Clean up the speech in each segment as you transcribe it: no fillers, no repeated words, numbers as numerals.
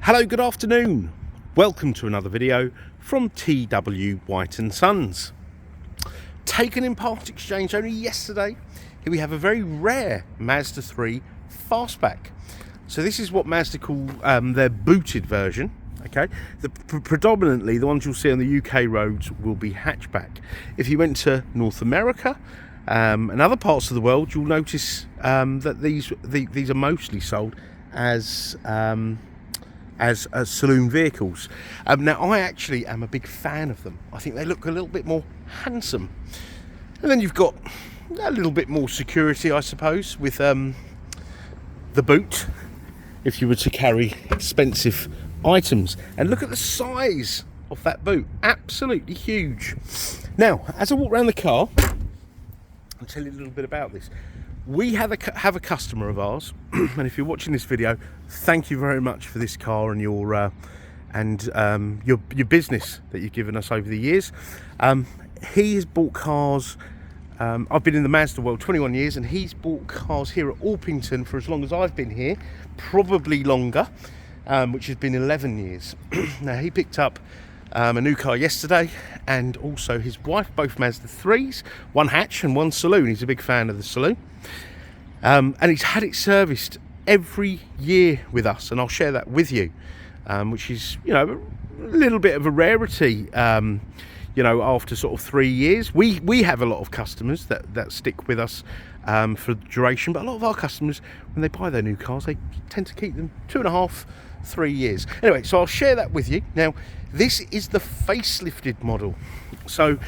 Hello, good afternoon. Welcome to another video from T.W White Sons. Taken in part exchange only yesterday, here we have a very rare Mazda 3 Fastback. So this is what Mazda call their booted version. Okay, predominantly the ones you'll see on the UK roads will be hatchback. If you went to North America and other parts of the world, you'll notice that these are mostly sold as saloon vehicles. Now I actually am a big fan of them. I think they look a little bit more handsome, and then you've got a little bit more security, I suppose, with the boot if you were to carry expensive items. And look at the size of that boot, absolutely huge. Now as I walk around the car, I'll tell you a little bit about this. We have a customer of ours, and if you're watching this video, thank you very much for this car and your business that you've given us over the years. He has bought cars. I've been in the Mazda world 21 years, and he's bought cars here at Orpington for as long as I've been here, probably longer, which has been 11 years. Now he picked up a new car yesterday, and also his wife, both Mazda 3s, one hatch and one saloon. He's a big fan of the saloon, and he's had it serviced every year with us, and I'll share that with you, which is, you know, a little bit of a rarity. You know, after sort of 3 years, we have a lot of customers that stick with us for duration, but a lot of our customers, when they buy their new cars, they tend to keep them 2.5, 3 years. Anyway, so I'll share that with you. Now, this is the facelifted model. So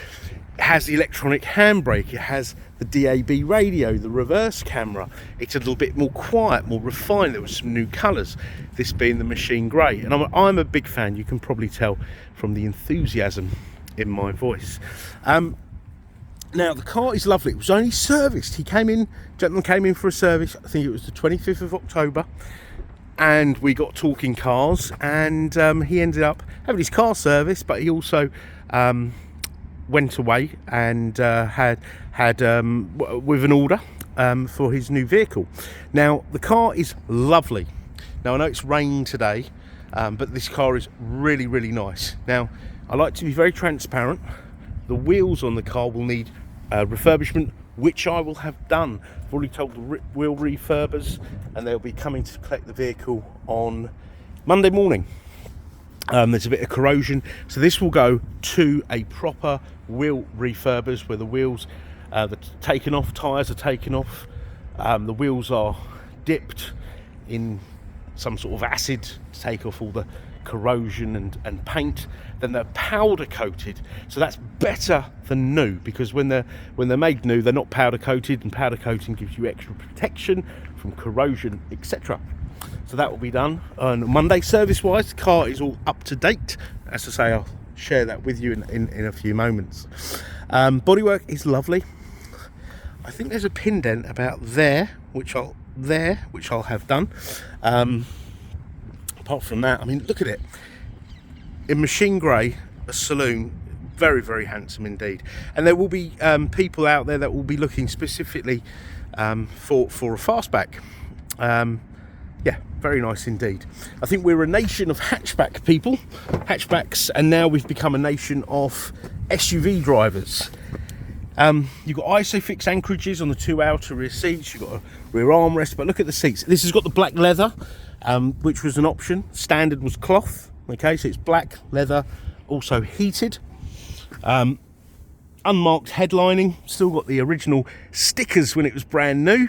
it has the electronic handbrake, it has the DAB radio, the reverse camera. It's a little bit more quiet, more refined. There were some new colours, this being the machine grey. And I'm a big fan, you can probably tell from the enthusiasm in my voice. Now the car is lovely. It was only serviced. Gentleman came in for a service, I think it was the 25th of October. And we got talking cars, and he ended up having his car serviced, but he also went away and had with an order for his new vehicle. Now the car is lovely. Now I know it's rained today, but this car is really, really nice. Now I like to be very transparent. The wheels on the car will need refurbishment, which I will have done. I've already told the wheel refurbers, and they'll be coming to collect the vehicle on Monday morning. There's a bit of corrosion, so this will go to a proper wheel refurbers, where the wheels are taken off, tyres are taken off, the wheels are dipped in some sort of acid to take off all the corrosion and paint. Then they're powder coated, so that's better than new, because when they're made new, they're not powder coated, and powder coating gives you extra protection from corrosion, etc. So that will be done on Monday. Service wise, the car is all up to date. As I say, I'll share that with you in a few moments. Bodywork is lovely. I think there's a pin dent about there, which I'll have done. Apart from that, I mean, look at it. In machine grey, a saloon, very, very handsome indeed. And there will be people out there that will be looking specifically for a fastback. Yeah, very nice indeed. I think we're a nation of hatchbacks, and now we've become a nation of SUV drivers. You've got ISOFIX anchorages on the two outer rear seats. You've got a rear armrest, but look at the seats. This has got the black leather, which was an option. Standard was cloth. Okay, so it's black leather, also heated. Unmarked headlining. Still got the original stickers when it was brand new,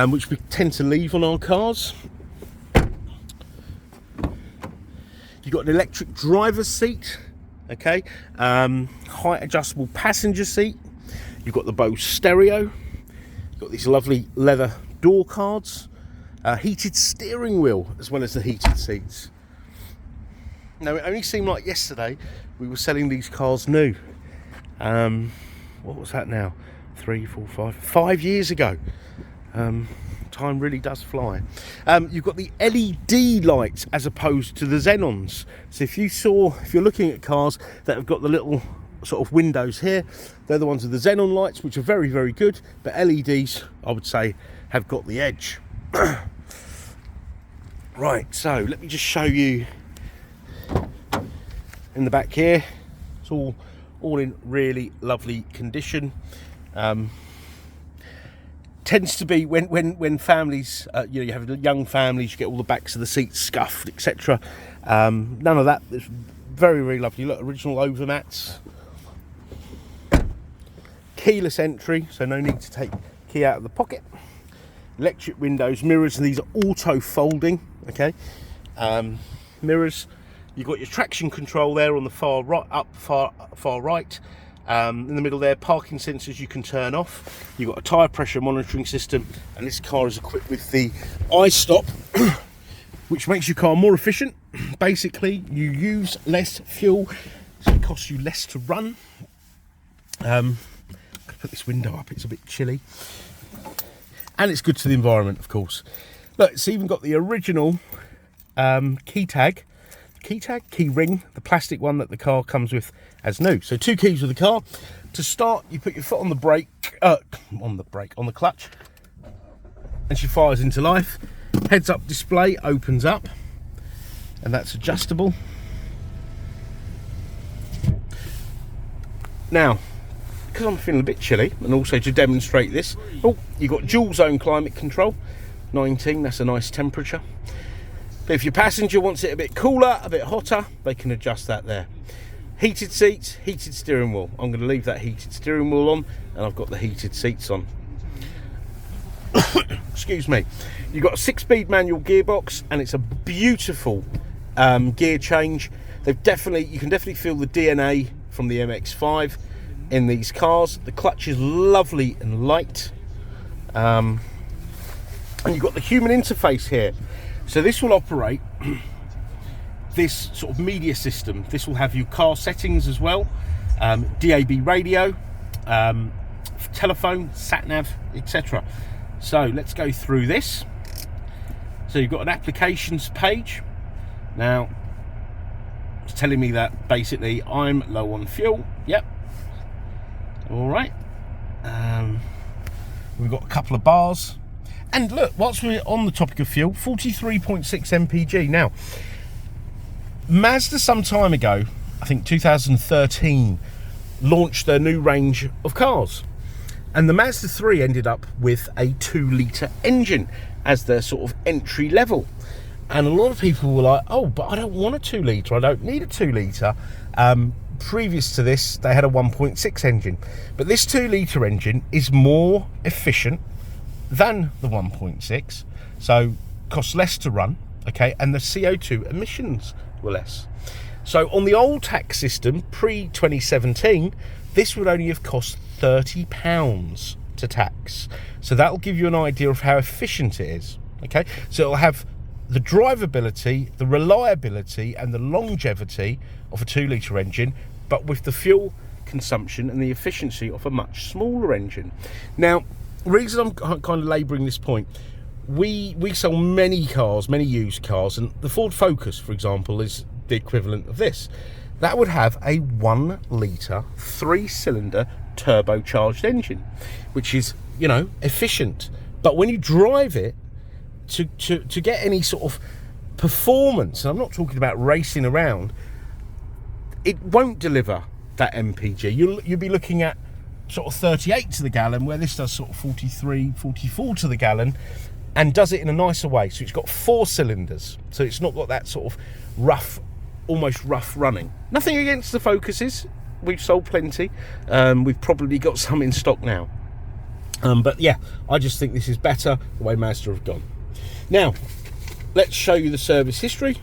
which we tend to leave on our cars. You've got an electric driver's seat. Okay, height adjustable passenger seat. You've got the Bose stereo. You've got these lovely leather door cards. Heated steering wheel, as well as the heated seats. Now, it only seemed like yesterday we were selling these cars new. What was that now? 3, 4, 5 years ago. Time really does fly. You've got the LED lights as opposed to the xenons. So if you're looking at cars that have got the little sort of windows here, they're the ones with the xenon lights, which are very, very good. But LEDs, I would say, have got the edge. Right, so let me just show you in the back here. It's all in really lovely condition. Tends to be when families, you know, you have young families, you get all the backs of the seats scuffed, etc. None of that. It's very, very lovely. Look, original overmats. Keyless entry, so no need to take key out of the pocket. Electric windows, mirrors, and these are auto folding. Okay, mirrors. You've got your traction control there on the far right, far right. In the middle there, parking sensors you can turn off. You've got a tyre pressure monitoring system, and this car is equipped with the iStop, which makes your car more efficient. Basically, you use less fuel, so it costs you less to run. I'll put this window up, it's a bit chilly. And it's good to the environment, of course. Look, it's even got the original key ring, the plastic one that the car comes with as new. So 2 keys with the car. To start, you put your foot on the brake, on the clutch, and she fires into life. Heads up display opens up, and that's adjustable. Now, because I'm feeling a bit chilly, and also to demonstrate this, you've got dual zone climate control, 19, that's a nice temperature. But if your passenger wants it a bit cooler, a bit hotter, they can adjust that there. Heated seats, heated steering wheel. I'm going to leave that heated steering wheel on, and I've got the heated seats on. Excuse me. You've got a 6-speed manual gearbox, and it's a beautiful gear change. You can definitely feel the DNA from the MX-5 in these cars. The clutch is lovely and light, and you've got the human interface here. So this will operate this sort of media system. This will have your car settings as well, DAB radio, telephone, sat nav, etc. So let's go through this. So you've got an applications page. Now it's telling me that basically I'm low on fuel. Yep. All right. We've got a couple of bars. And look, whilst we're on the topic of fuel, 43.6 mpg. Now, Mazda some time ago, I think 2013, launched their new range of cars. And the Mazda 3 ended up with a 2-litre engine as their sort of entry level. And a lot of people were like, oh, but I don't want a 2-litre, I don't need a 2-litre. Previous to this, they had a 1.6 engine. But this 2-litre engine is more efficient than the 1.6, so costs less to run, okay, and the CO2 emissions were less. So on the old tax system, pre-2017, this would only have cost £30 to tax. So that'll give you an idea of how efficient it is, okay? So it'll have the drivability, the reliability, and the longevity of a 2-litre engine, but with the fuel consumption and the efficiency of a much smaller engine. Now, the reason I'm kind of labouring this point, we sell many cars, many used cars, and the Ford Focus, for example, is the equivalent of this. That would have a 1-litre 3-cylinder turbocharged engine, which is, you know, efficient. But when you drive it, to get any sort of performance, and I'm not talking about racing around, it won't deliver that MPG. You'll be looking at sort of 38 to the gallon, where this does sort of 43, 44 to the gallon, and does it in a nicer way. So it's got 4 cylinders, so it's not got that sort of rough, almost rough running. Nothing against the Focuses, we've sold plenty. We've probably got some in stock now, but yeah, I just think this is better the way Mazda have gone. Now let's show you the service history.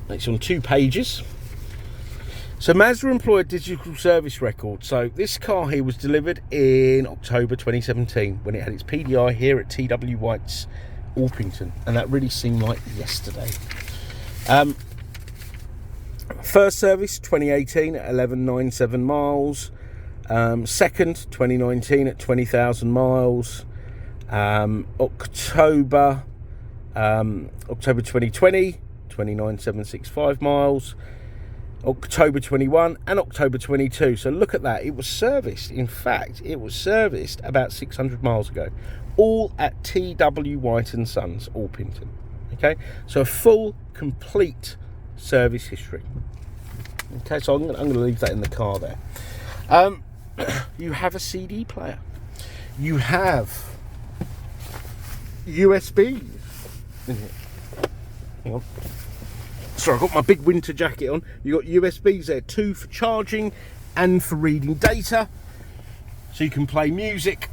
It's on 2 pages. So Mazda employ a digital service record. So this car here was delivered in October 2017 when it had its PDI here at T.W White's Orpington, and that really seemed like yesterday. First service 2018 at 1197 miles. Second 2019 at 20,000 miles. October 2020 29,765 miles. October 21 and October 22. So look at that, it was serviced. In fact, it was serviced about 600 miles ago. all at T.W White Sons, Orpington. Okay, so a full, complete service history. Okay, so I'm going to leave that in the car there. You have a CD player. You have USBs in here. Hang on. Sorry, I've got my big winter jacket on. You've got USBs there, 2 for charging and for reading data. So you can play music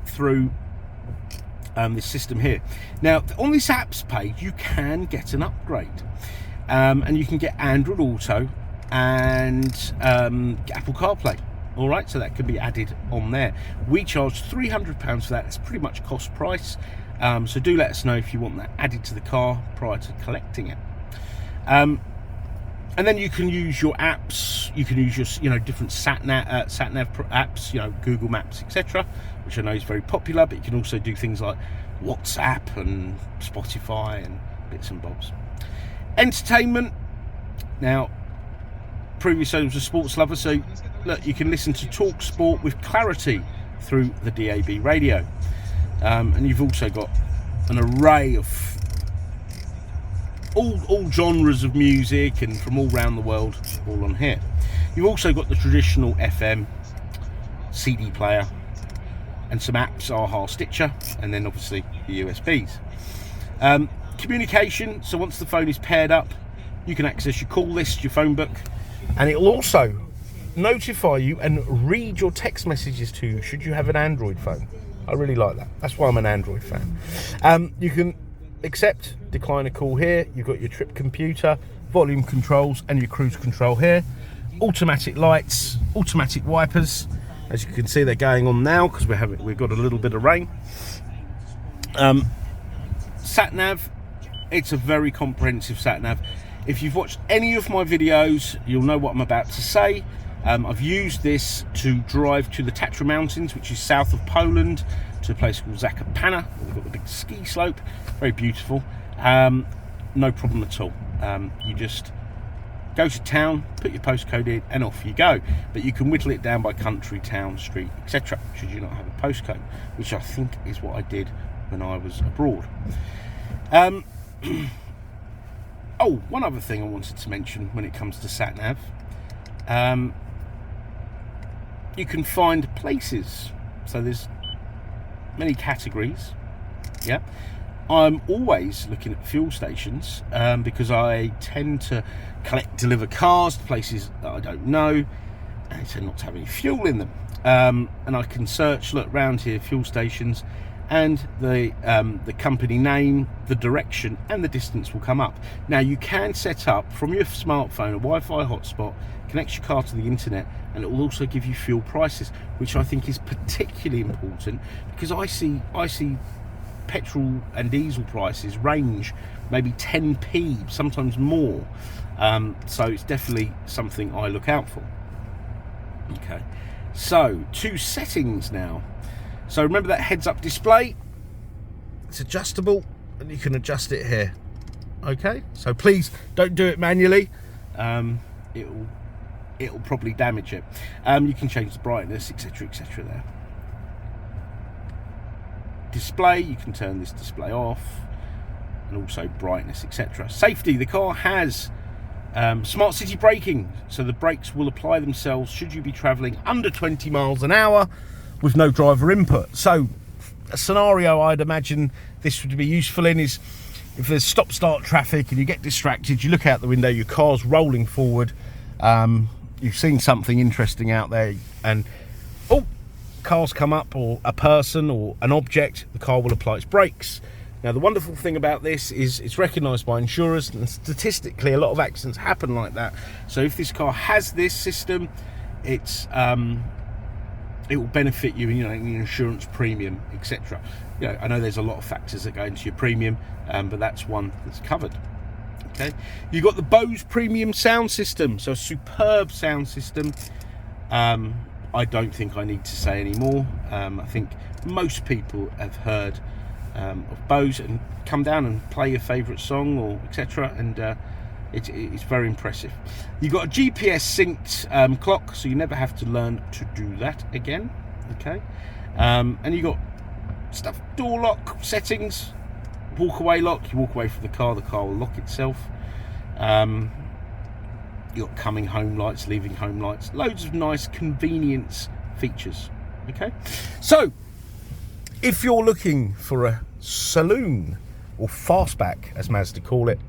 through this system here. Now, on this apps page, you can get an upgrade. And you can get Android Auto and Apple CarPlay. All right, so that can be added on there. We charge £300 for that. It's pretty much cost price. So do let us know if you want that added to the car prior to collecting it. And then you can use your apps. You can use your, different sat nav apps, Google Maps, etc., which I know is very popular. But you can also do things like WhatsApp and Spotify and bits and bobs. Entertainment. Now, previously I was a sports lover, so look, you can listen to Talk Sport with clarity through the DAB radio. And you've also got an array of all genres of music and from all around the world, all on here. You've also got the traditional FM, CD player, and some apps, AHA Stitcher, and then obviously the USBs. Communication, so once the phone is paired up, you can access your call list, your phone book, and it will also notify you and read your text messages to you should you have an Android phone. I really like that. That's why I'm an Android fan. You can accept, decline a call here. You've got your trip computer, volume controls, and your cruise control here. Automatic lights, automatic wipers. As you can see, they're going on now because we've got a little bit of rain. Sat nav. It's a very comprehensive sat nav. If you've watched any of my videos, you'll know what I'm about to say. I've used this to drive to the Tatra Mountains, which is south of Poland, to a place called Zakopane. We've got the big ski slope, very beautiful. No problem at all. You just go to town, put your postcode in, and off you go. But you can whittle it down by country, town, street, etc., should you not have a postcode, which I think is what I did when I was abroad. Oh, one other thing I wanted to mention when it comes to sat nav. You can find places, so there's many categories. Yeah, I'm always looking at fuel stations because I tend to deliver cars to places that I don't know, and I tend not to have any fuel in them. And I can search, look around here, fuel stations, and the company name, the direction, and the distance will come up. Now you can set up from your smartphone a Wi-Fi hotspot, connect your car to the internet, and it will also give you fuel prices, which I think is particularly important because I see petrol and diesel prices range maybe 10p, sometimes more. So it's definitely something I look out for. Okay, so to settings now. So remember that heads-up display, it's adjustable and you can adjust it here. Okay, so please don't do it manually. It'll probably damage it. You can change the brightness, etc., etc. there. Display, you can turn this display off, and also brightness, etc. Safety, the car has smart city braking, so the brakes will apply themselves should you be travelling under 20 miles an hour with no driver input. So a scenario I'd imagine this would be useful in is if there's stop-start traffic and you get distracted, you look out the window, your car's rolling forward, you've seen something interesting out there, and cars come up, or a person or an object, the car will apply its brakes. Now the wonderful thing about this is it's recognised by insurers, and statistically a lot of accidents happen like that. So if this car has this system, it will benefit you in your insurance premium, etc. I know there's a lot of factors that go into your premium, but that's one that's covered. Okay, you've got the Bose premium sound system, so a superb sound system. I don't think I need to say any more. I think most people have heard of Bose and come down and play your favourite song or etc. And it's very impressive. You've got a GPS synced clock, so you never have to learn to do that again. Okay, and you've got stuff, door lock settings, walk away lock. You walk away from the car will lock itself. You've got coming home lights, leaving home lights, loads of nice convenience features. Okay, so if you're looking for a saloon or fastback, as Mazda call it,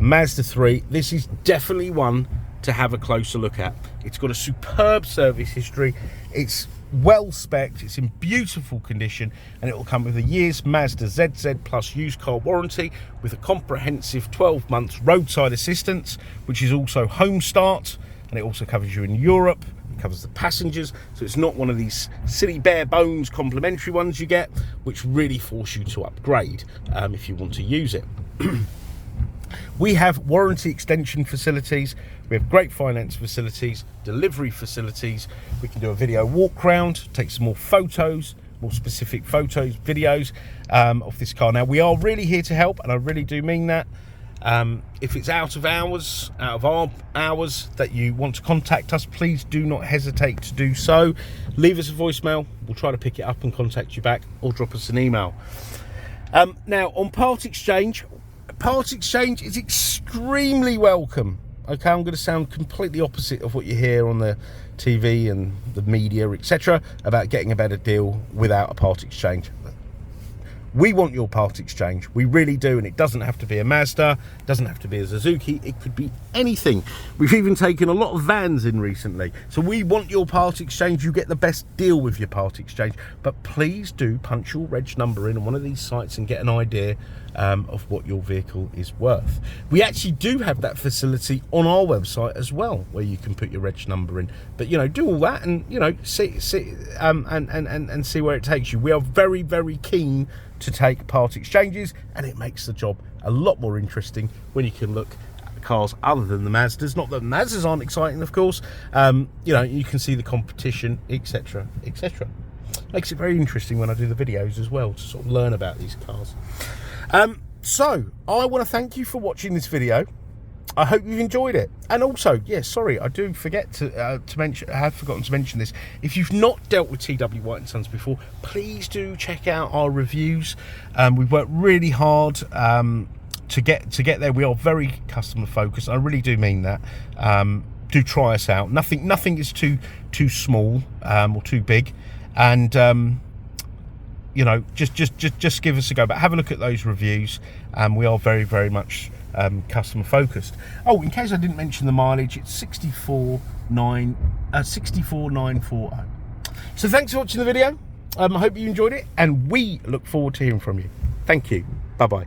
Mazda 3, this is definitely one to have a closer look at. It's got a superb service history. It's well spec'd, it's in beautiful condition, and it will come with a year's Mazda ZZ Plus used car warranty with a comprehensive 12 months roadside assistance, which is also home start, and it also covers you in Europe. It covers the passengers, so it's not one of these silly bare bones complimentary ones you get, which really force you to upgrade if you want to use it. We have warranty extension facilities, we have great finance facilities, delivery facilities. We can do a video walk round, take some more photos, more specific photos, videos of this car. Now, we are really here to help, and I really do mean that. If it's out of our hours that you want to contact us, please do not hesitate to do so. Leave us a voicemail, we'll try to pick it up and contact you back, or drop us an email. Now, on part exchange is extremely welcome. Okay, I'm going to sound completely opposite of what you hear on the TV and the media, etc., about getting a better deal without a part exchange. We want your part exchange, we really do, and it doesn't have to be a Mazda, it doesn't have to be a Suzuki, it could be anything. We've even taken a lot of vans in recently, so we want your part exchange. You get the best deal with your part exchange, but please do punch your reg number in on one of these sites and get an idea of what your vehicle is worth. We actually do have that facility on our website as well, where you can put your reg number in, but do all that and see and see where it takes you. We are very, very keen to take part exchanges, and it makes the job a lot more interesting when you can look at cars other than the Mazdas. Not that the Mazdas aren't exciting, of course. You can see the competition, etc., etc. Makes it very interesting when I do the videos as well, to sort of learn about these cars. So I want to thank you for watching this video. I hope you've enjoyed it. And also, sorry, I do forget to mention, I have forgotten to mention this. If you've not dealt with T.W White Sons before, please do check out our reviews. We've worked really hard to get there. We are very customer focused. I really do mean that. Do try us out. Nothing is too small or too big, and just give us a go. But have a look at those reviews. We are very, very much customer focused. Oh, in case I didn't mention the mileage, it's 64,940. So thanks for watching the video. I hope you enjoyed it, and we look forward to hearing from you. Thank you. Bye bye.